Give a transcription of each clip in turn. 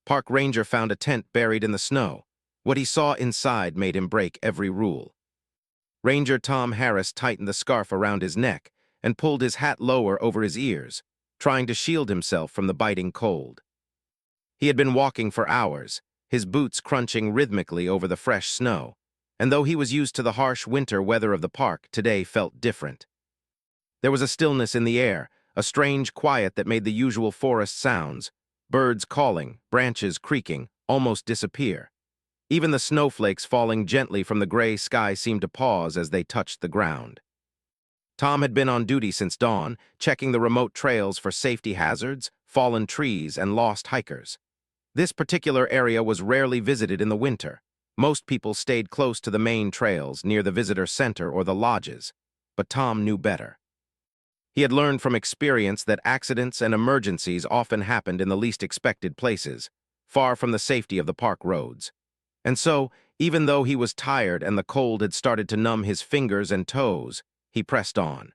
Park ranger found a tent buried in the snow. What he saw inside made him break every rule. Ranger Tom Harris tightened the scarf around his neck and pulled his hat lower over his ears, trying to shield himself from the biting cold. He had been walking for hours, his boots crunching rhythmically over the fresh snow, and though he was used to the harsh winter weather of the park, today felt different. There was a stillness in the air, a strange quiet that made the usual forest sounds, birds calling, branches creaking, almost disappear. Even the snowflakes falling gently from the gray sky seemed to pause as they touched the ground. Tom had been on duty since dawn, checking the remote trails for safety hazards, fallen trees, and lost hikers. This particular area was rarely visited in the winter. Most people stayed close to the main trails, near the visitor center or the lodges. But Tom knew better. He had learned from experience that accidents and emergencies often happened in the least expected places, far from the safety of the park roads. And so, even though he was tired and the cold had started to numb his fingers and toes, he pressed on.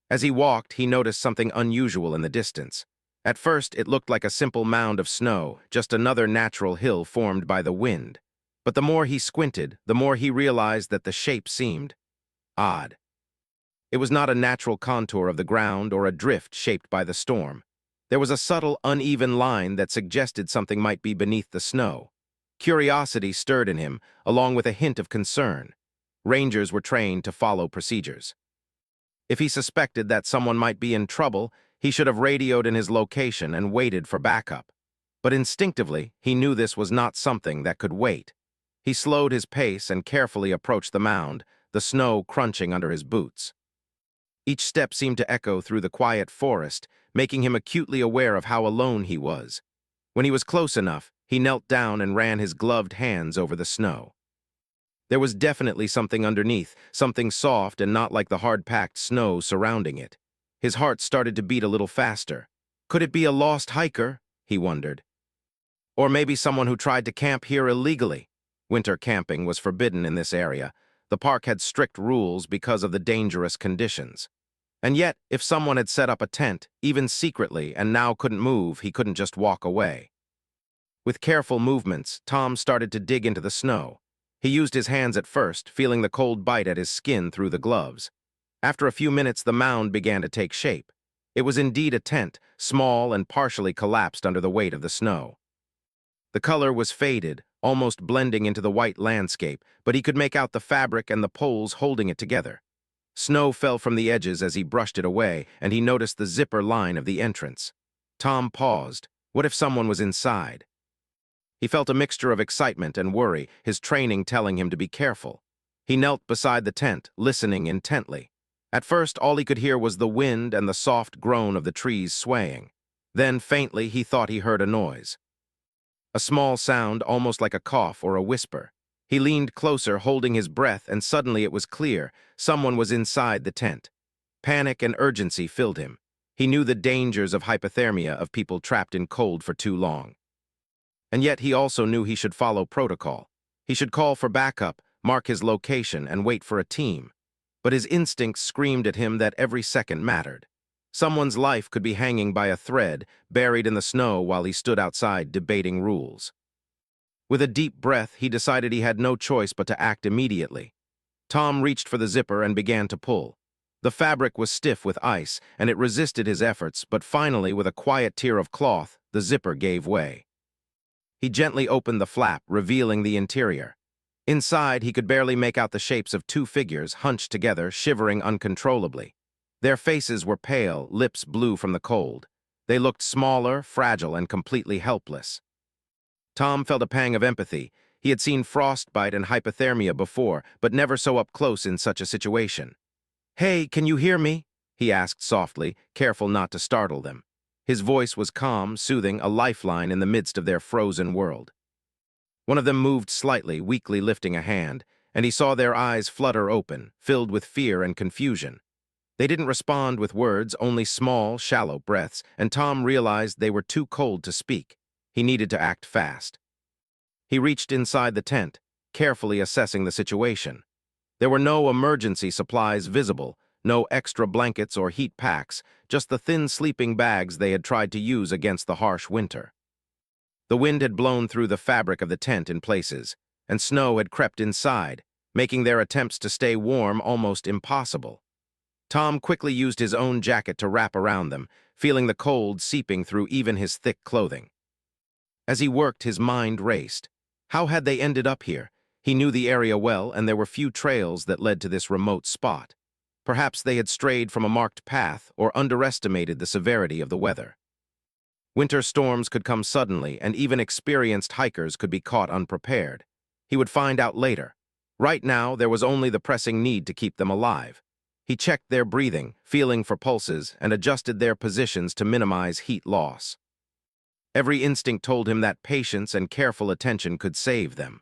As he walked, he noticed something unusual in the distance. At first, it looked like a simple mound of snow, just another natural hill formed by the wind. But the more he squinted, the more he realized that the shape seemed odd. It was not a natural contour of the ground or a drift shaped by the storm. There was a subtle, uneven line that suggested something might be beneath the snow. Curiosity stirred in him, along with a hint of concern. Rangers were trained to follow procedures. If he suspected that someone might be in trouble, he should have radioed in his location and waited for backup. But instinctively, he knew this was not something that could wait. He slowed his pace and carefully approached the mound, the snow crunching under his boots. Each step seemed to echo through the quiet forest, making him acutely aware of how alone he was. When he was close enough, he knelt down and ran his gloved hands over the snow. There was definitely something underneath, something soft and not like the hard-packed snow surrounding it. His heart started to beat a little faster. Could it be a lost hiker? He wondered. Or maybe someone who tried to camp here illegally. Winter camping was forbidden in this area. The park had strict rules because of the dangerous conditions. And yet, if someone had set up a tent, even secretly, and now couldn't move, he couldn't just walk away. With careful movements, Tom started to dig into the snow. He used his hands at first, feeling the cold bite at his skin through the gloves. After a few minutes, the mound began to take shape. It was indeed a tent, small and partially collapsed under the weight of the snow. The color was faded, almost blending into the white landscape, but he could make out the fabric and the poles holding it together. Snow fell from the edges as he brushed it away, and he noticed the zipper line of the entrance. Tom paused. What if someone was inside? He felt a mixture of excitement and worry, his training telling him to be careful. He knelt beside the tent, listening intently. At first, all he could hear was the wind and the soft groan of the trees swaying. Then, faintly, he thought he heard a noise. A small sound, almost like a cough or a whisper. He leaned closer, holding his breath, and suddenly it was clear. Someone was inside the tent. Panic and urgency filled him. He knew the dangers of hypothermia, of people trapped in cold for too long. And yet he also knew he should follow protocol. He should call for backup, mark his location, and wait for a team. But his instincts screamed at him that every second mattered. Someone's life could be hanging by a thread, buried in the snow while he stood outside debating rules. With a deep breath, he decided he had no choice but to act immediately. Tom reached for the zipper and began to pull. The fabric was stiff with ice, and it resisted his efforts, but finally, with a quiet tear of cloth, the zipper gave way. He gently opened the flap, revealing the interior. Inside, he could barely make out the shapes of two figures hunched together, shivering uncontrollably. Their faces were pale, lips blue from the cold. They looked smaller, fragile, and completely helpless. Tom felt a pang of empathy. He had seen frostbite and hypothermia before, but never so up close in such a situation. "Hey, can you hear me?" he asked softly, careful not to startle them. His voice was calm, soothing, a lifeline in the midst of their frozen world. One of them moved slightly, weakly lifting a hand, and he saw their eyes flutter open, filled with fear and confusion. They didn't respond with words, only small, shallow breaths, and Tom realized they were too cold to speak. He needed to act fast. He reached inside the tent, carefully assessing the situation. There were no emergency supplies visible, no extra blankets or heat packs, just the thin sleeping bags they had tried to use against the harsh winter. The wind had blown through the fabric of the tent in places, and snow had crept inside, making their attempts to stay warm almost impossible. Tom quickly used his own jacket to wrap around them, feeling the cold seeping through even his thick clothing. As he worked, his mind raced. How had they ended up here? He knew the area well, and there were few trails that led to this remote spot. Perhaps they had strayed from a marked path or underestimated the severity of the weather. Winter storms could come suddenly, and even experienced hikers could be caught unprepared. He would find out later. Right now, there was only the pressing need to keep them alive. He checked their breathing, feeling for pulses, and adjusted their positions to minimize heat loss. Every instinct told him that patience and careful attention could save them.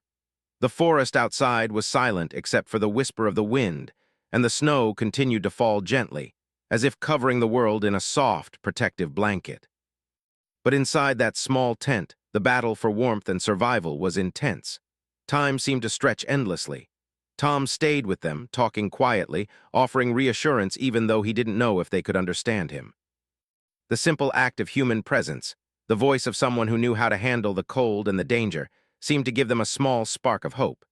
The forest outside was silent except for the whisper of the wind, and the snow continued to fall gently, as if covering the world in a soft, protective blanket. But inside that small tent, the battle for warmth and survival was intense. Time seemed to stretch endlessly. Tom stayed with them, talking quietly, offering reassurance even though he didn't know if they could understand him. The simple act of human presence, the voice of someone who knew how to handle the cold and the danger, seemed to give them a small spark of hope.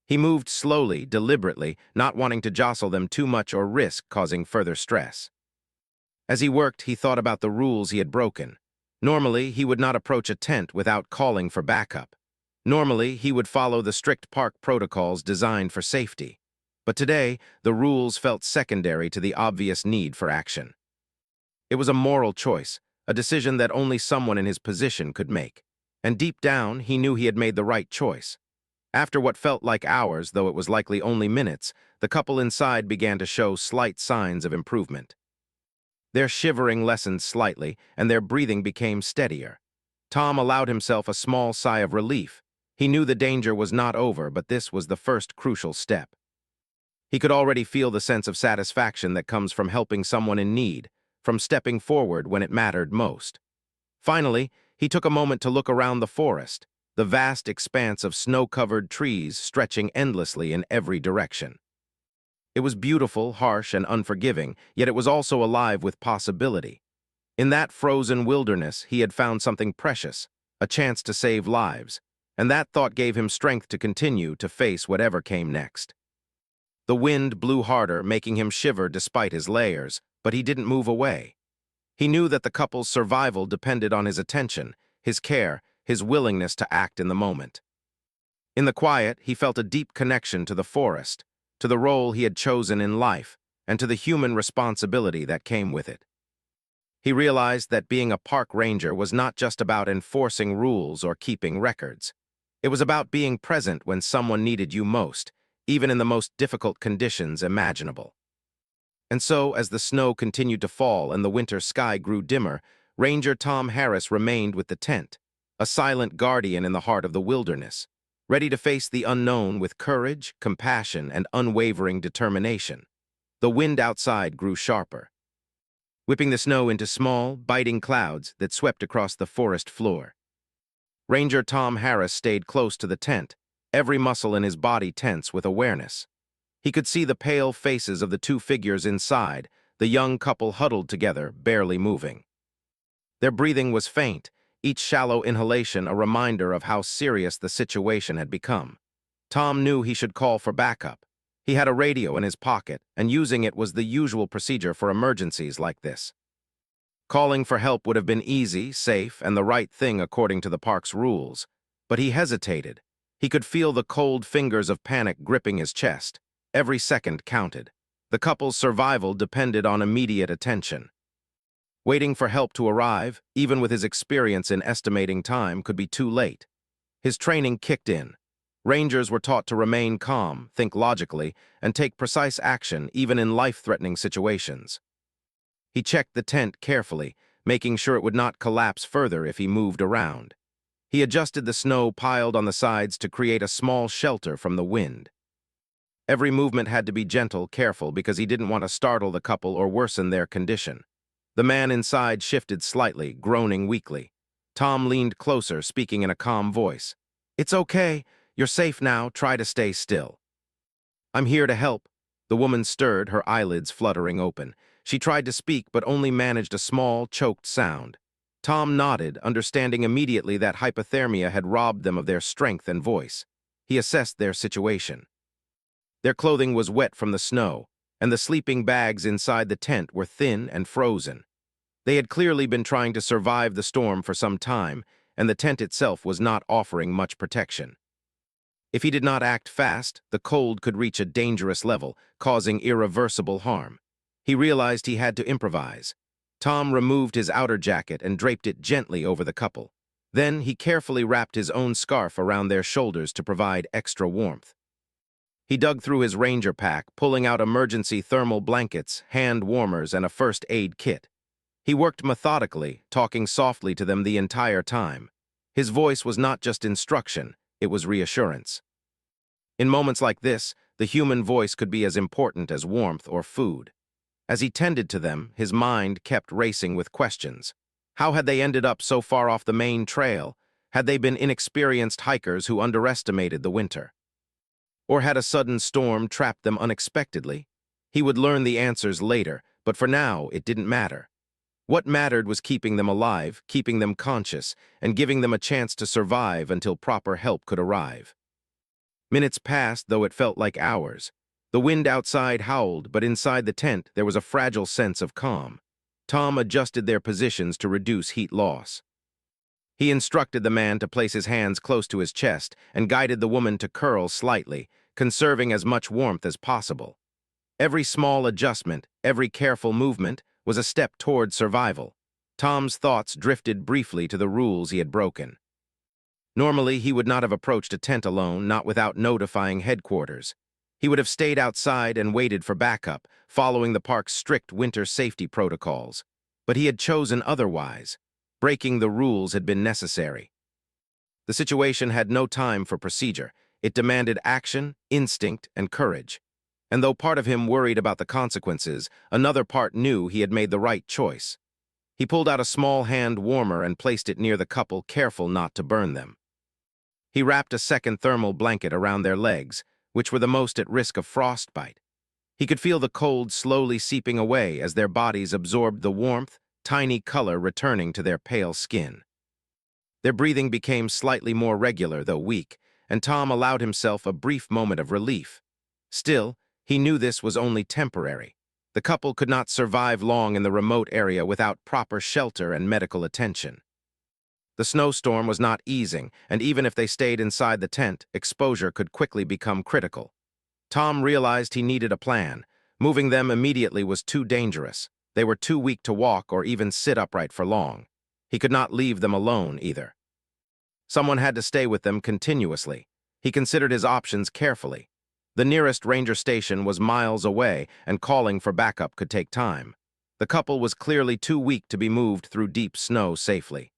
He moved slowly, deliberately, not wanting to jostle them too much or risk causing further stress. As he worked, he thought about the rules he had broken. Normally, he would not approach a tent without calling for backup. Normally, he would follow the strict park protocols designed for safety. But today, the rules felt secondary to the obvious need for action. It was a moral choice, a decision that only someone in his position could make. And deep down, he knew he had made the right choice. After what felt like hours, though it was likely only minutes, the couple inside began to show slight signs of improvement. Their shivering lessened slightly, and their breathing became steadier. Tom allowed himself a small sigh of relief. He knew the danger was not over, but this was the first crucial step. He could already feel the sense of satisfaction that comes from helping someone in need, from stepping forward when it mattered most. Finally, he took a moment to look around the forest, the vast expanse of snow-covered trees stretching endlessly in every direction. It was beautiful, harsh, and unforgiving, yet it was also alive with possibility. In that frozen wilderness, he had found something precious, a chance to save lives, and that thought gave him strength to continue to face whatever came next. The wind blew harder, making him shiver despite his layers, but he didn't move away. He knew that the couple's survival depended on his attention, his care, his willingness to act in the moment. In the quiet, he felt a deep connection to the forest, to the role he had chosen in life, and to the human responsibility that came with it. He realized that being a park ranger was not just about enforcing rules or keeping records. It was about being present when someone needed you most, even in the most difficult conditions imaginable. And so, as the snow continued to fall and the winter sky grew dimmer, Ranger Tom Harris remained with the tent, a silent guardian in the heart of the wilderness, ready to face the unknown with courage, compassion, and unwavering determination. The wind outside grew sharper, whipping the snow into small, biting clouds that swept across the forest floor. Ranger Tom Harris stayed close to the tent, every muscle in his body tense with awareness. He could see the pale faces of the two figures inside, the young couple huddled together, barely moving. Their breathing was faint, each shallow inhalation a reminder of how serious the situation had become. Tom knew he should call for backup. He had a radio in his pocket, and using it was the usual procedure for emergencies like this. Calling for help would have been easy, safe, and the right thing according to the park's rules. But he hesitated. He could feel the cold fingers of panic gripping his chest. Every second counted. The couple's survival depended on immediate attention. Waiting for help to arrive, even with his experience in estimating time, could be too late. His training kicked in. Rangers were taught to remain calm, think logically, and take precise action even in life-threatening situations. He checked the tent carefully, making sure it would not collapse further if he moved around. He adjusted the snow piled on the sides to create a small shelter from the wind. Every movement had to be gentle, careful, because he didn't want to startle the couple or worsen their condition. The man inside shifted slightly, groaning weakly. Tom leaned closer, speaking in a calm voice. "It's okay. You're safe now. Try to stay still." "I'm here to help." The woman stirred, her eyelids fluttering open. She tried to speak, but only managed a small, choked sound. Tom nodded, understanding immediately that hypothermia had robbed them of their strength and voice. He assessed their situation. Their clothing was wet from the snow, and the sleeping bags inside the tent were thin and frozen. They had clearly been trying to survive the storm for some time, and the tent itself was not offering much protection. If he did not act fast, the cold could reach a dangerous level, causing irreversible harm. He realized he had to improvise. Tom removed his outer jacket and draped it gently over the couple. Then he carefully wrapped his own scarf around their shoulders to provide extra warmth. He dug through his ranger pack, pulling out emergency thermal blankets, hand warmers, and a first aid kit. He worked methodically, talking softly to them the entire time. His voice was not just instruction, it was reassurance. In moments like this, the human voice could be as important as warmth or food. As he tended to them, his mind kept racing with questions. How had they ended up so far off the main trail? Had they been inexperienced hikers who underestimated the winter? Or had a sudden storm trapped them unexpectedly? He would learn the answers later, but for now, it didn't matter. What mattered was keeping them alive, keeping them conscious, and giving them a chance to survive until proper help could arrive. Minutes passed, though it felt like hours. The wind outside howled, but inside the tent there was a fragile sense of calm. Tom adjusted their positions to reduce heat loss. He instructed the man to place his hands close to his chest and guided the woman to curl slightly, conserving as much warmth as possible. Every small adjustment, every careful movement, was a step toward survival. Tom's thoughts drifted briefly to the rules he had broken. Normally, he would not have approached a tent alone, not without notifying headquarters. He would have stayed outside and waited for backup, following the park's strict winter safety protocols. But he had chosen otherwise. Breaking the rules had been necessary. The situation had no time for procedure. It demanded action, instinct, and courage. And though part of him worried about the consequences, another part knew he had made the right choice. He pulled out a small hand warmer and placed it near the couple, careful not to burn them. He wrapped a second thermal blanket around their legs, which were the most at risk of frostbite. He could feel the cold slowly seeping away as their bodies absorbed the warmth, tiny color returning to their pale skin. Their breathing became slightly more regular, though weak, and Tom allowed himself a brief moment of relief. Still, he knew this was only temporary. The couple could not survive long in the remote area without proper shelter and medical attention. The snowstorm was not easing, and even if they stayed inside the tent, exposure could quickly become critical. Tom realized he needed a plan. Moving them immediately was too dangerous. They were too weak to walk or even sit upright for long. He could not leave them alone, either. Someone had to stay with them continuously. He considered his options carefully. The nearest ranger station was miles away, and calling for backup could take time. The couple was clearly too weak to be moved through deep snow safely.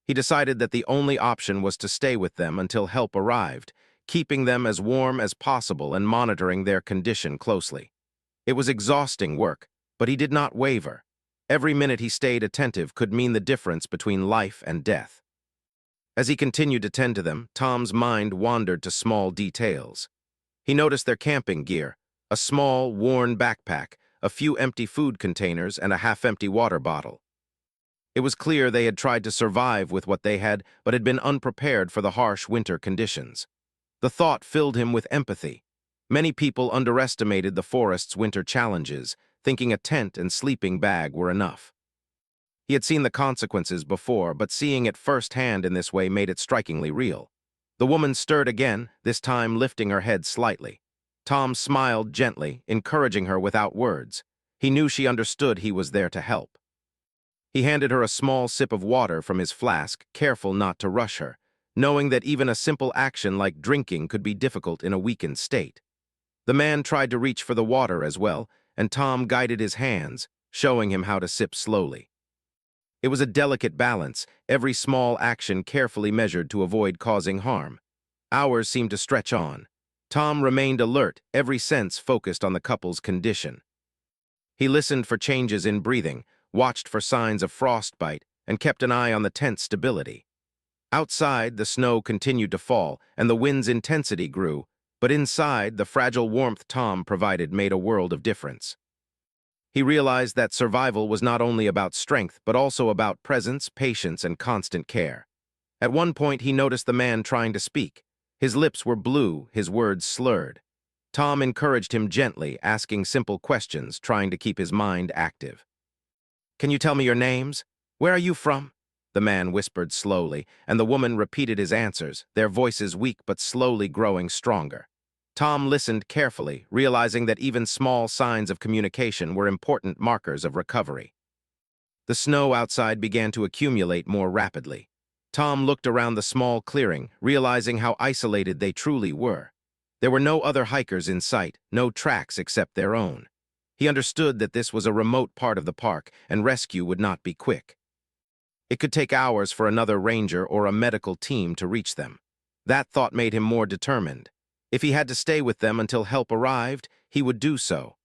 He decided that the only option was to stay with them until help arrived, keeping them as warm as possible and monitoring their condition closely. It was exhausting work, but he did not waver. Every minute he stayed attentive could mean the difference between life and death. As he continued to tend to them, Tom's mind wandered to small details. He noticed their camping gear, a small, worn backpack, a few empty food containers, and a half-empty water bottle. It was clear they had tried to survive with what they had, but had been unprepared for the harsh winter conditions. The thought filled him with empathy. Many people underestimated the forest's winter challenges, thinking a tent and sleeping bag were enough. He had seen the consequences before, but seeing it firsthand in this way made it strikingly real. The woman stirred again, this time lifting her head slightly. Tom smiled gently, encouraging her without words. He knew she understood he was there to help. He handed her a small sip of water from his flask, careful not to rush her, knowing that even a simple action like drinking could be difficult in a weakened state. The man tried to reach for the water as well, and Tom guided his hands, showing him how to sip slowly. It was a delicate balance, every small action carefully measured to avoid causing harm. Hours seemed to stretch on. Tom remained alert, every sense focused on the couple's condition. He listened for changes in breathing, watched for signs of frostbite, and kept an eye on the tent's stability. Outside, the snow continued to fall, and the wind's intensity grew, but inside, the fragile warmth Tom provided made a world of difference. He realized that survival was not only about strength, but also about presence, patience, and constant care. At one point, he noticed the man trying to speak. His lips were blue, his words slurred. Tom encouraged him gently, asking simple questions, trying to keep his mind active. "Can you tell me your names? Where are you from?" The man whispered slowly, and the woman repeated his answers, their voices weak but slowly growing stronger. Tom listened carefully, realizing that even small signs of communication were important markers of recovery. The snow outside began to accumulate more rapidly. Tom looked around the small clearing, realizing how isolated they truly were. There were no other hikers in sight, no tracks except their own. He understood that this was a remote part of the park, and rescue would not be quick. It could take hours for another ranger or a medical team to reach them. That thought made him more determined. If he had to stay with them until help arrived, he would do so.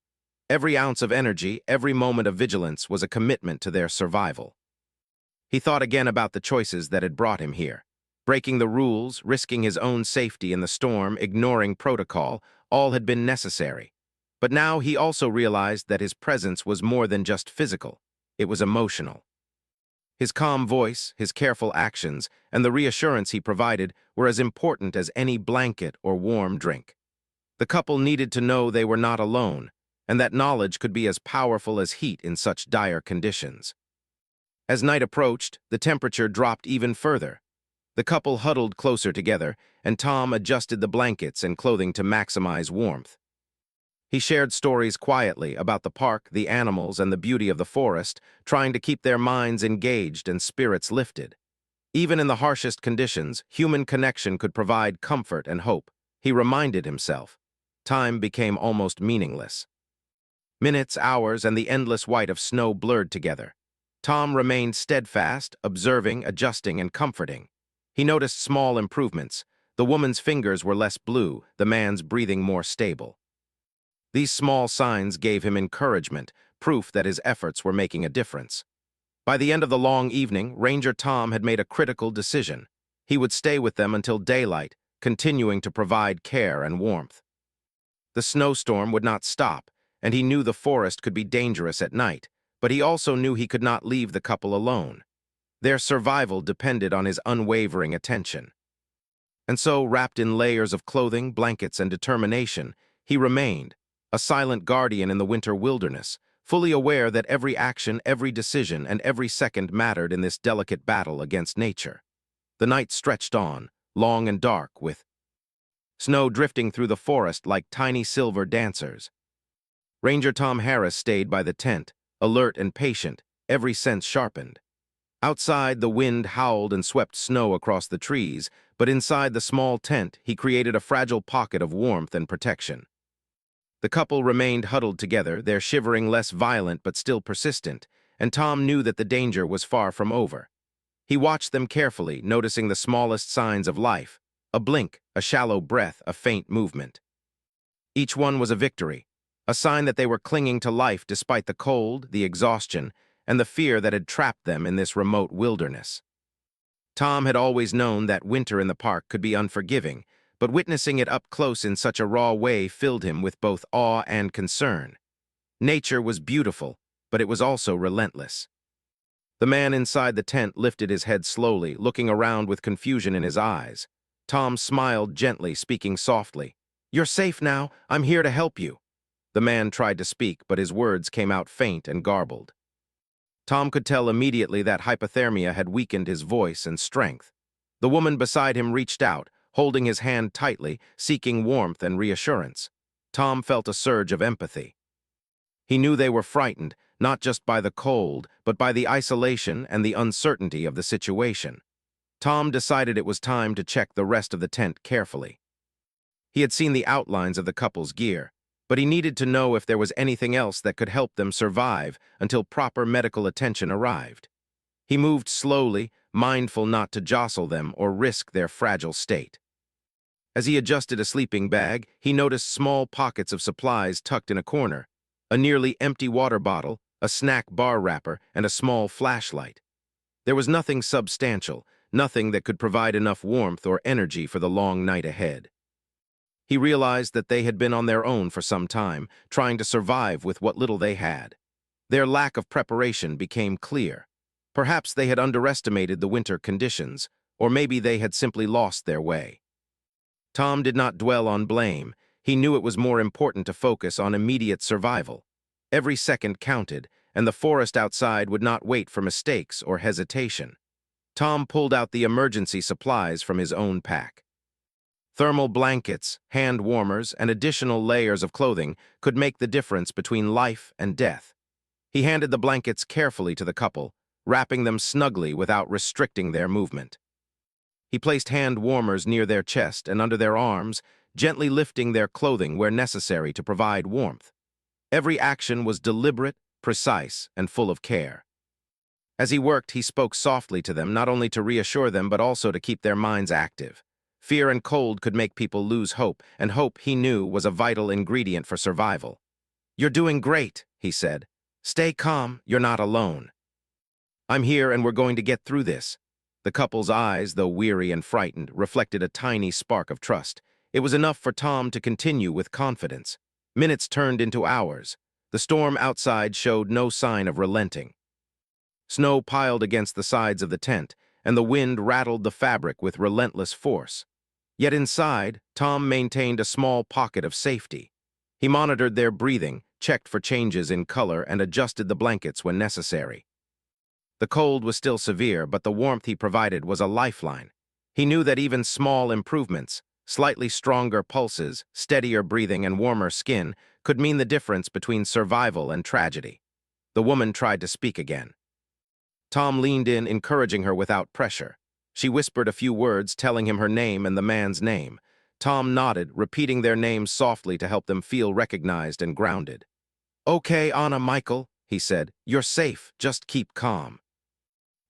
Every ounce of energy, every moment of vigilance was a commitment to their survival. He thought again about the choices that had brought him here. Breaking the rules, risking his own safety in the storm, ignoring protocol, all had been necessary. But now he also realized that his presence was more than just physical. It was emotional. His calm voice, his careful actions, and the reassurance he provided were as important as any blanket or warm drink. The couple needed to know they were not alone, and that knowledge could be as powerful as heat in such dire conditions. As night approached, the temperature dropped even further. The couple huddled closer together, and Tom adjusted the blankets and clothing to maximize warmth. He shared stories quietly about the park, the animals, and the beauty of the forest, trying to keep their minds engaged and spirits lifted. Even in the harshest conditions, human connection could provide comfort and hope. He reminded himself. Time became almost meaningless. Minutes, hours, and the endless white of snow blurred together. Tom remained steadfast, observing, adjusting, and comforting. He noticed small improvements. The woman's fingers were less blue, the man's breathing more stable. These small signs gave him encouragement, proof that his efforts were making a difference. By the end of the long evening, Ranger Tom had made a critical decision. He would stay with them until daylight, continuing to provide care and warmth. The snowstorm would not stop, and he knew the forest could be dangerous at night, but he also knew he could not leave the couple alone. Their survival depended on his unwavering attention. And so, wrapped in layers of clothing, blankets, and determination, he remained, a silent guardian in the winter wilderness, fully aware that every action, every decision, and every second mattered in this delicate battle against nature. The night stretched on, long and dark, with snow drifting through the forest like tiny silver dancers. Ranger Tom Harris stayed by the tent, alert and patient, every sense sharpened. Outside, the wind howled and swept snow across the trees, but inside the small tent, he created a fragile pocket of warmth and protection. The couple remained huddled together, their shivering less violent but still persistent, and Tom knew that the danger was far from over. He watched them carefully, noticing the smallest signs of life, a blink, a shallow breath, a faint movement. Each one was a victory, a sign that they were clinging to life despite the cold, the exhaustion, and the fear that had trapped them in this remote wilderness. Tom had always known that winter in the park could be unforgiving, but witnessing it up close in such a raw way filled him with both awe and concern. Nature was beautiful, but it was also relentless. The man inside the tent lifted his head slowly, looking around with confusion in his eyes. Tom smiled gently, speaking softly. "You're safe now. I'm here to help you." The man tried to speak, but his words came out faint and garbled. Tom could tell immediately that hypothermia had weakened his voice and strength. The woman beside him reached out, holding his hand tightly, seeking warmth and reassurance. Tom felt a surge of empathy. He knew they were frightened, not just by the cold, but by the isolation and the uncertainty of the situation. Tom decided it was time to check the rest of the tent carefully. He had seen the outlines of the couple's gear, but he needed to know if there was anything else that could help them survive until proper medical attention arrived. He moved slowly, mindful not to jostle them or risk their fragile state. As he adjusted a sleeping bag, he noticed small pockets of supplies tucked in a corner, a nearly empty water bottle, a snack bar wrapper, and a small flashlight. There was nothing substantial, nothing that could provide enough warmth or energy for the long night ahead. He realized that they had been on their own for some time, trying to survive with what little they had. Their lack of preparation became clear. Perhaps they had underestimated the winter conditions, or maybe they had simply lost their way. Tom did not dwell on blame. He knew it was more important to focus on immediate survival. Every second counted, and the forest outside would not wait for mistakes or hesitation. Tom pulled out the emergency supplies from his own pack. Thermal blankets, hand warmers, and additional layers of clothing could make the difference between life and death. He handed the blankets carefully to the couple, wrapping them snugly without restricting their movement. He placed hand warmers near their chest and under their arms, gently lifting their clothing where necessary to provide warmth. Every action was deliberate, precise, and full of care. As he worked, he spoke softly to them, not only to reassure them but also to keep their minds active. Fear and cold could make people lose hope, and hope, he knew, was a vital ingredient for survival. "You're doing great," he said. "Stay calm, you're not alone. I'm here and we're going to get through this." The couple's eyes, though weary and frightened, reflected a tiny spark of trust. It was enough for Tom to continue with confidence. Minutes turned into hours. The storm outside showed no sign of relenting. Snow piled against the sides of the tent, and the wind rattled the fabric with relentless force. Yet inside, Tom maintained a small pocket of safety. He monitored their breathing, checked for changes in color, and adjusted the blankets when necessary. The cold was still severe, but the warmth he provided was a lifeline. He knew that even small improvements, slightly stronger pulses, steadier breathing, and warmer skin could mean the difference between survival and tragedy. The woman tried to speak again. Tom leaned in, encouraging her without pressure. She whispered a few words, telling him her name and the man's name. Tom nodded, repeating their names softly to help them feel recognized and grounded. "Okay, Anna, Michael," he said. "You're safe. Just keep calm.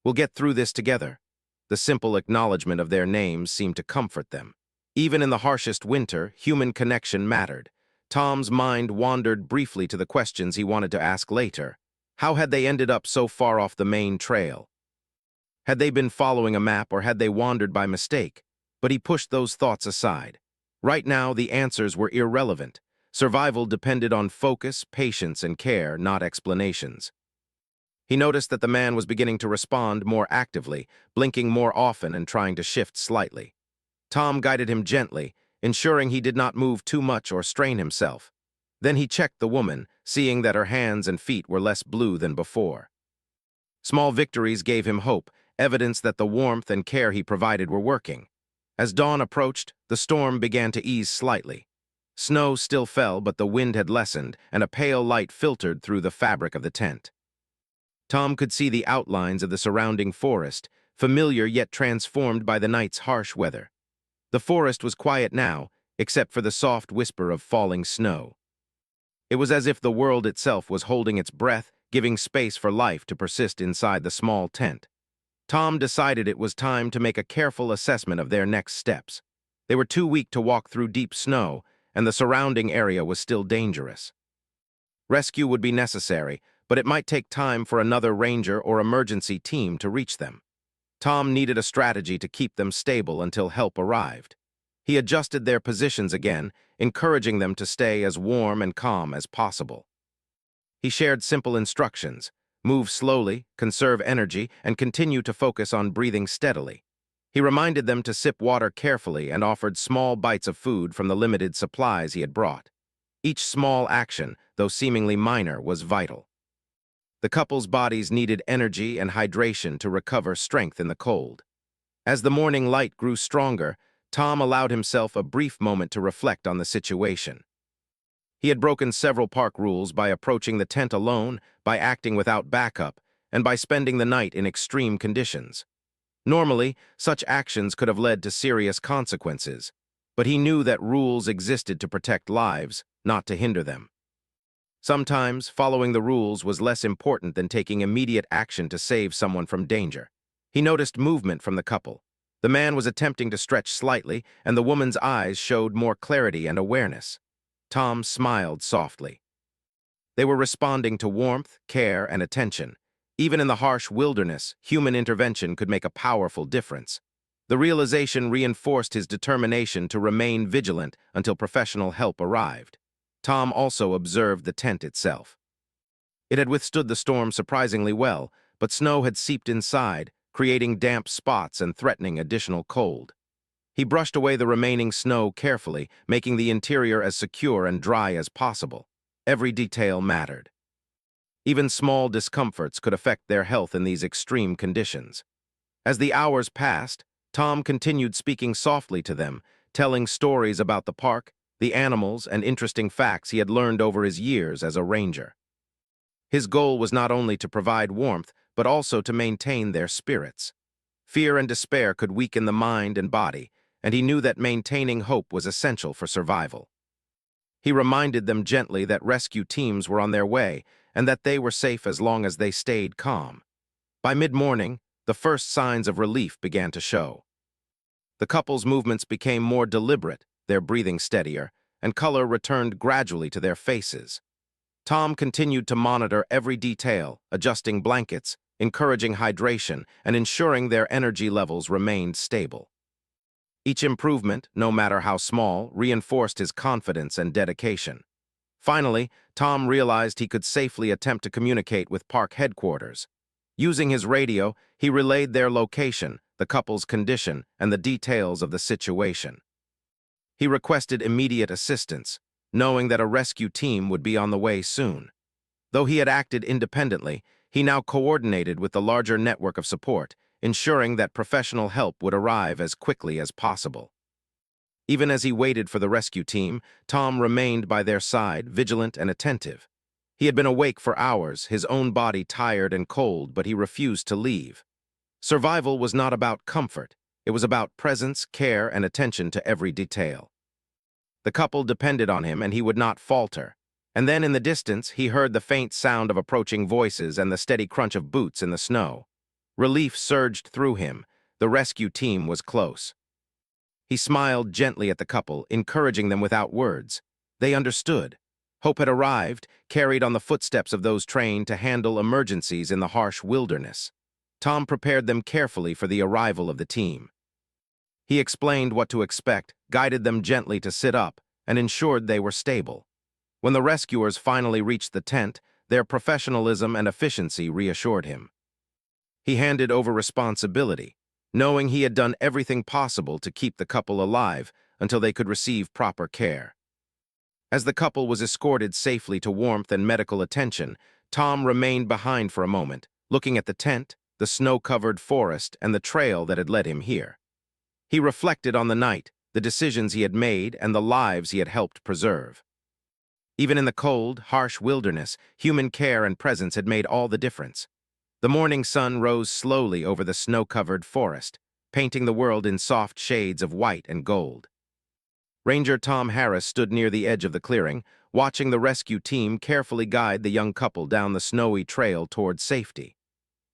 We'll get through this together." The simple acknowledgement of their names seemed to comfort them. Even in the harshest winter, human connection mattered. Tom's mind wandered briefly to the questions he wanted to ask later. How had they ended up so far off the main trail? Had they been following a map, or had they wandered by mistake? But he pushed those thoughts aside. Right now, the answers were irrelevant. Survival depended on focus, patience, and care, not explanations. He noticed that the man was beginning to respond more actively, blinking more often and trying to shift slightly. Tom guided him gently, ensuring he did not move too much or strain himself. Then he checked the woman, seeing that her hands and feet were less blue than before. Small victories gave him hope, evidence that the warmth and care he provided were working. As dawn approached, the storm began to ease slightly. Snow still fell, but the wind had lessened, and a pale light filtered through the fabric of the tent. Tom could see the outlines of the surrounding forest, familiar yet transformed by the night's harsh weather. The forest was quiet now, except for the soft whisper of falling snow. It was as if the world itself was holding its breath, giving space for life to persist inside the small tent. Tom decided it was time to make a careful assessment of their next steps. They were too weak to walk through deep snow, and the surrounding area was still dangerous. Rescue would be necessary, but it might take time for another ranger or emergency team to reach them. Tom needed a strategy to keep them stable until help arrived. He adjusted their positions again, encouraging them to stay as warm and calm as possible. He shared simple instructions: move slowly, conserve energy, and continue to focus on breathing steadily. He reminded them to sip water carefully and offered small bites of food from the limited supplies he had brought. Each small action, though seemingly minor, was vital. The couple's bodies needed energy and hydration to recover strength in the cold. As the morning light grew stronger, Tom allowed himself a brief moment to reflect on the situation. He had broken several park rules by approaching the tent alone, by acting without backup, and by spending the night in extreme conditions. Normally, such actions could have led to serious consequences, but he knew that rules existed to protect lives, not to hinder them. Sometimes, following the rules was less important than taking immediate action to save someone from danger. He noticed movement from the couple. The man was attempting to stretch slightly, and the woman's eyes showed more clarity and awareness. Tom smiled softly. They were responding to warmth, care, and attention. Even in the harsh wilderness, human intervention could make a powerful difference. The realization reinforced his determination to remain vigilant until professional help arrived. Tom also observed the tent itself. It had withstood the storm surprisingly well, but snow had seeped inside, creating damp spots and threatening additional cold. He brushed away the remaining snow carefully, making the interior as secure and dry as possible. Every detail mattered. Even small discomforts could affect their health in these extreme conditions. As the hours passed, Tom continued speaking softly to them, telling stories about the park, the animals, and interesting facts he had learned over his years as a ranger. His goal was not only to provide warmth, but also to maintain their spirits. Fear and despair could weaken the mind and body, and he knew that maintaining hope was essential for survival. He reminded them gently that rescue teams were on their way and that they were safe as long as they stayed calm. By mid-morning, the first signs of relief began to show. The couple's movements became more deliberate, their breathing steadier, and color returned gradually to their faces. Tom continued to monitor every detail, adjusting blankets, encouraging hydration, and ensuring their energy levels remained stable. Each improvement, no matter how small, reinforced his confidence and dedication. Finally, Tom realized he could safely attempt to communicate with park headquarters. Using his radio, he relayed their location, the couple's condition, and the details of the situation. He requested immediate assistance, knowing that a rescue team would be on the way soon. Though he had acted independently, he now coordinated with the larger network of support, ensuring that professional help would arrive as quickly as possible. Even as he waited for the rescue team, Tom remained by their side, vigilant and attentive. He had been awake for hours, his own body tired and cold, but he refused to leave. Survival was not about comfort. It was about presence, care, and attention to every detail. The couple depended on him, and he would not falter. And then in the distance, he heard the faint sound of approaching voices and the steady crunch of boots in the snow. Relief surged through him. The rescue team was close. He smiled gently at the couple, encouraging them without words. They understood. Hope had arrived, carried on the footsteps of those trained to handle emergencies in the harsh wilderness. Tom prepared them carefully for the arrival of the team. He explained what to expect, guided them gently to sit up, and ensured they were stable. When the rescuers finally reached the tent, their professionalism and efficiency reassured him. He handed over responsibility, knowing he had done everything possible to keep the couple alive until they could receive proper care. As the couple was escorted safely to warmth and medical attention, Tom remained behind for a moment, looking at the tent, the snow-covered forest, and the trail that had led him here. He reflected on the night, the decisions he had made, and the lives he had helped preserve. Even in the cold, harsh wilderness, human care and presence had made all the difference. The morning sun rose slowly over the snow-covered forest, painting the world in soft shades of white and gold. Ranger Tom Harris stood near the edge of the clearing, watching the rescue team carefully guide the young couple down the snowy trail toward safety.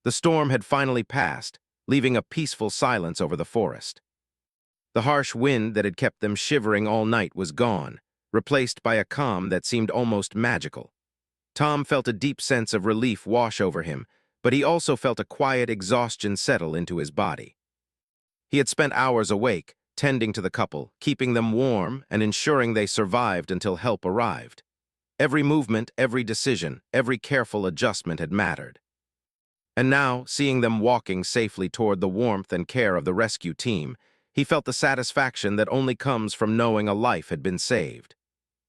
The storm had finally passed, leaving a peaceful silence over the forest. The harsh wind that had kept them shivering all night was gone, replaced by a calm that seemed almost magical. Tom felt a deep sense of relief wash over him, but he also felt a quiet exhaustion settle into his body. He had spent hours awake, tending to the couple, keeping them warm, and ensuring they survived until help arrived. Every movement, every decision, every careful adjustment had mattered. And now, seeing them walking safely toward the warmth and care of the rescue team, he felt the satisfaction that only comes from knowing a life had been saved.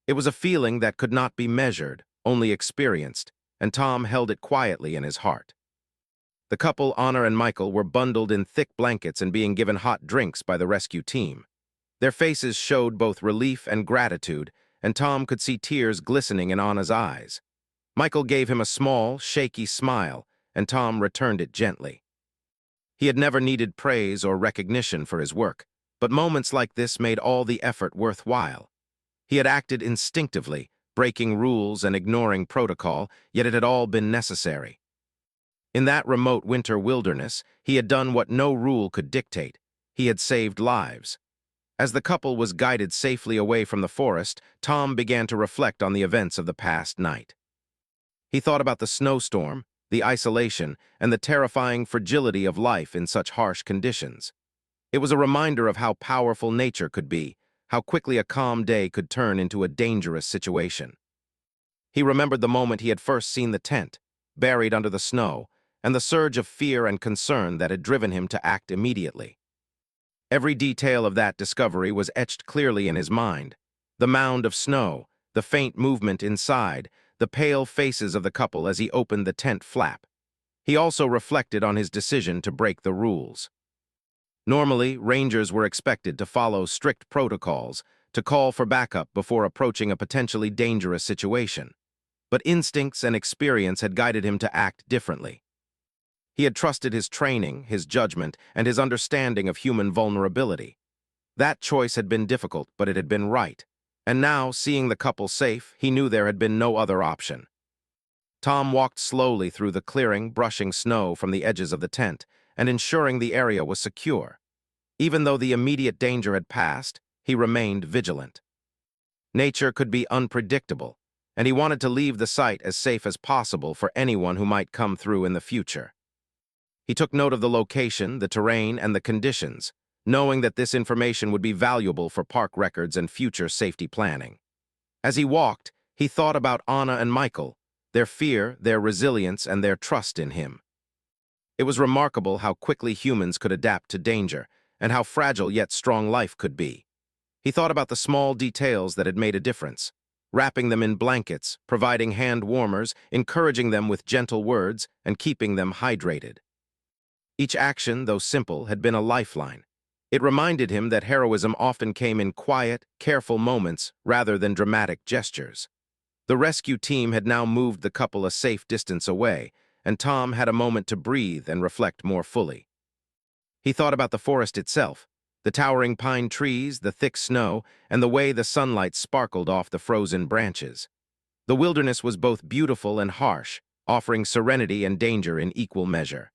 It was a feeling that could not be measured, only experienced, and Tom held it quietly in his heart. The couple, Anna and Michael, were bundled in thick blankets and being given hot drinks by the rescue team. Their faces showed both relief and gratitude, and Tom could see tears glistening in Anna's eyes. Michael gave him a small, shaky smile, and Tom returned it gently. He had never needed praise or recognition for his work, but moments like this made all the effort worthwhile. He had acted instinctively, breaking rules and ignoring protocol, yet it had all been necessary. In that remote winter wilderness, he had done what no rule could dictate. He had saved lives. As the couple was guided safely away from the forest, Tom began to reflect on the events of the past night. He thought about the snowstorm, the isolation, and the terrifying fragility of life in such harsh conditions. It was a reminder of how powerful nature could be, how quickly a calm day could turn into a dangerous situation. He remembered the moment he had first seen the tent, buried under the snow, and the surge of fear and concern that had driven him to act immediately. Every detail of that discovery was etched clearly in his mind. The mound of snow, the faint movement inside, the pale faces of the couple as he opened the tent flap. He also reflected on his decision to break the rules. Normally, rangers were expected to follow strict protocols, to call for backup before approaching a potentially dangerous situation. But instincts and experience had guided him to act differently. He had trusted his training, his judgment, and his understanding of human vulnerability. That choice had been difficult, but it had been right. And now, seeing the couple safe, he knew there had been no other option. Tom walked slowly through the clearing, brushing snow from the edges of the tent, and ensuring the area was secure. Even though the immediate danger had passed, he remained vigilant. Nature could be unpredictable, and he wanted to leave the site as safe as possible for anyone who might come through in the future. He took note of the location, the terrain, and the conditions, knowing that this information would be valuable for park records and future safety planning. As he walked, he thought about Anna and Michael, their fear, their resilience, and their trust in him. It was remarkable how quickly humans could adapt to danger, and how fragile yet strong life could be. He thought about the small details that had made a difference, wrapping them in blankets, providing hand warmers, encouraging them with gentle words, and keeping them hydrated. Each action, though simple, had been a lifeline. It reminded him that heroism often came in quiet, careful moments rather than dramatic gestures. The rescue team had now moved the couple a safe distance away, and Tom had a moment to breathe and reflect more fully. He thought about the forest itself, the towering pine trees, the thick snow, and the way the sunlight sparkled off the frozen branches. The wilderness was both beautiful and harsh, offering serenity and danger in equal measure.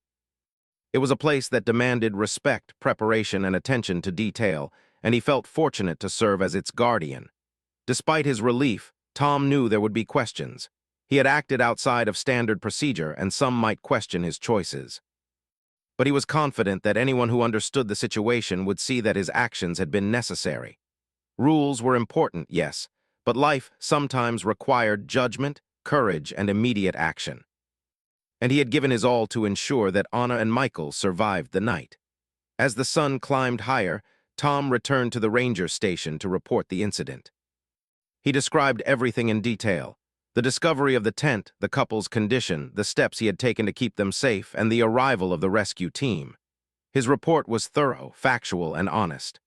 It was a place that demanded respect, preparation, and attention to detail, and he felt fortunate to serve as its guardian. Despite his relief, Tom knew there would be questions. He had acted outside of standard procedure, and some might question his choices. But he was confident that anyone who understood the situation would see that his actions had been necessary. Rules were important, yes, but life sometimes required judgment, courage, and immediate action. And he had given his all to ensure that Anna and Michael survived the night. As the sun climbed higher, Tom returned to the ranger station to report the incident. He described everything in detail: the discovery of the tent, the couple's condition, the steps he had taken to keep them safe, and the arrival of the rescue team. His report was thorough, factual, and honest.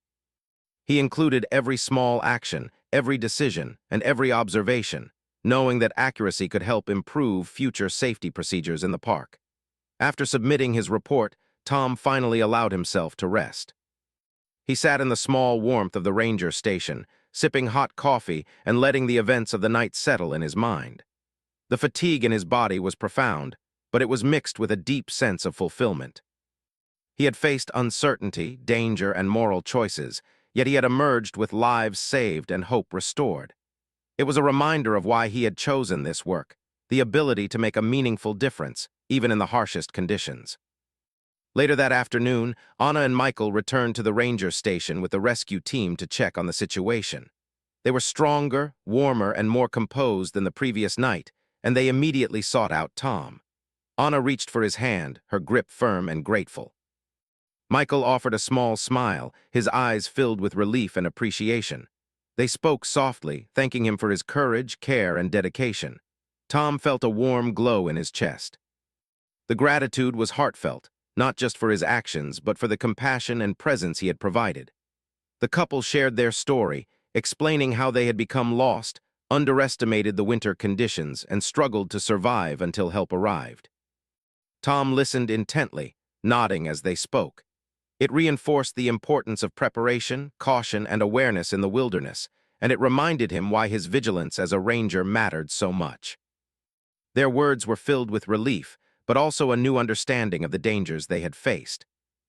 He included every small action, every decision, and every observation, knowing that accuracy could help improve future safety procedures in the park. After submitting his report, Tom finally allowed himself to rest. He sat in the small warmth of the ranger station, sipping hot coffee and letting the events of the night settle in his mind. The fatigue in his body was profound, but it was mixed with a deep sense of fulfillment. He had faced uncertainty, danger, and moral choices, yet he had emerged with lives saved and hope restored. It was a reminder of why he had chosen this work, the ability to make a meaningful difference, even in the harshest conditions. Later that afternoon, Anna and Michael returned to the ranger station with the rescue team to check on the situation. They were stronger, warmer, and more composed than the previous night, and they immediately sought out Tom. Anna reached for his hand, her grip firm and grateful. Michael offered a small smile, his eyes filled with relief and appreciation. They spoke softly, thanking him for his courage, care, and dedication. Tom felt a warm glow in his chest. The gratitude was heartfelt, not just for his actions, but for the compassion and presence he had provided. The couple shared their story, explaining how they had become lost, underestimated the winter conditions, and struggled to survive until help arrived. Tom listened intently, nodding as they spoke. It reinforced the importance of preparation, caution, and awareness in the wilderness, and it reminded him why his vigilance as a ranger mattered so much. Their words were filled with relief, but also a new understanding of the dangers they had faced.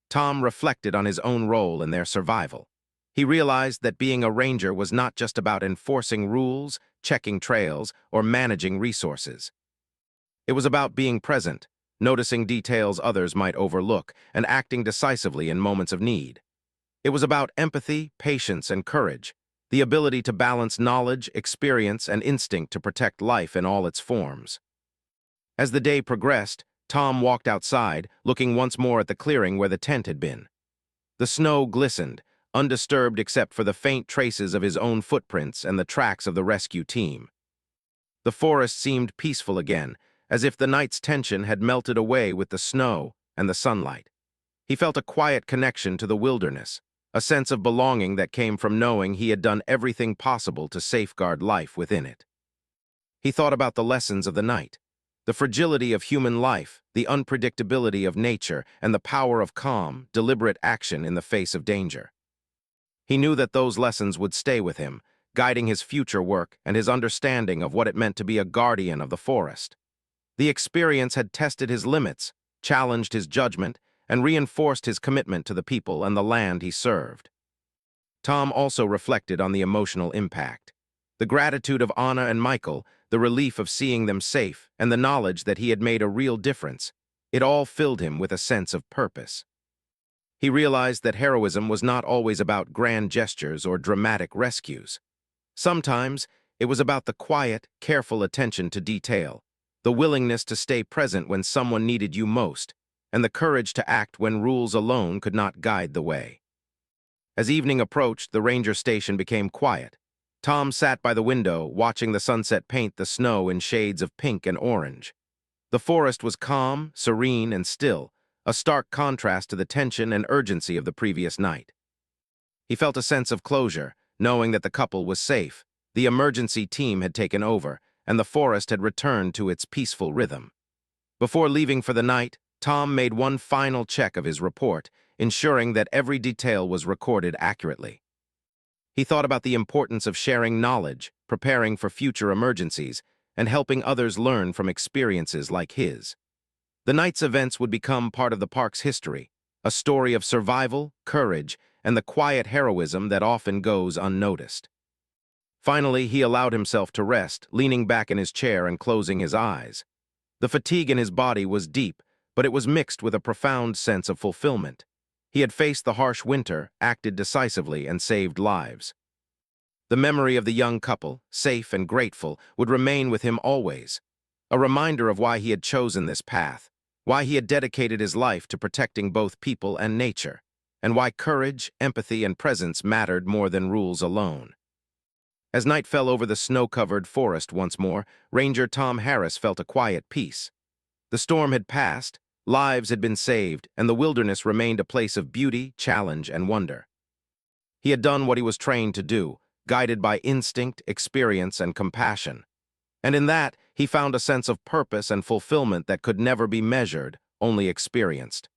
Tom reflected on his own role in their survival. He realized that being a ranger was not just about enforcing rules, checking trails, or managing resources. It was about being present, noticing details others might overlook, and acting decisively in moments of need. It was about empathy, patience, and courage, the ability to balance knowledge, experience, and instinct to protect life in all its forms. As the day progressed, Tom walked outside, looking once more at the clearing where the tent had been. The snow glistened, undisturbed except for the faint traces of his own footprints and the tracks of the rescue team. The forest seemed peaceful again, as if the night's tension had melted away with the snow and the sunlight. He felt a quiet connection to the wilderness, a sense of belonging that came from knowing he had done everything possible to safeguard life within it. He thought about the lessons of the night, the fragility of human life, the unpredictability of nature, and the power of calm, deliberate action in the face of danger. He knew that those lessons would stay with him, guiding his future work and his understanding of what it meant to be a guardian of the forest. The experience had tested his limits, challenged his judgment, and reinforced his commitment to the people and the land he served. Tom also reflected on the emotional impact. The gratitude of Anna and Michael, the relief of seeing them safe, and the knowledge that he had made a real difference, it all filled him with a sense of purpose. He realized that heroism was not always about grand gestures or dramatic rescues. Sometimes, it was about the quiet, careful attention to detail, the willingness to stay present when someone needed you most, and the courage to act when rules alone could not guide the way. As evening approached, the ranger station became quiet. Tom sat by the window, watching the sunset paint the snow in shades of pink and orange. The forest was calm, serene, and still, a stark contrast to the tension and urgency of the previous night. He felt a sense of closure, knowing that the couple was safe, the emergency team had taken over, and the forest had returned to its peaceful rhythm. Before leaving for the night, Tom made one final check of his report, ensuring that every detail was recorded accurately. He thought about the importance of sharing knowledge, preparing for future emergencies, and helping others learn from experiences like his. The night's events would become part of the park's history, a story of survival, courage, and the quiet heroism that often goes unnoticed. Finally, he allowed himself to rest, leaning back in his chair and closing his eyes. The fatigue in his body was deep, but it was mixed with a profound sense of fulfillment. He had faced the harsh winter, acted decisively, and saved lives. The memory of the young couple, safe and grateful, would remain with him always, a reminder of why he had chosen this path, why he had dedicated his life to protecting both people and nature, and why courage, empathy, and presence mattered more than rules alone. As night fell over the snow-covered forest once more, Ranger Tom Harris felt a quiet peace. The storm had passed, lives had been saved, and the wilderness remained a place of beauty, challenge, and wonder. He had done what he was trained to do, guided by instinct, experience, and compassion. And in that, he found a sense of purpose and fulfillment that could never be measured, only experienced.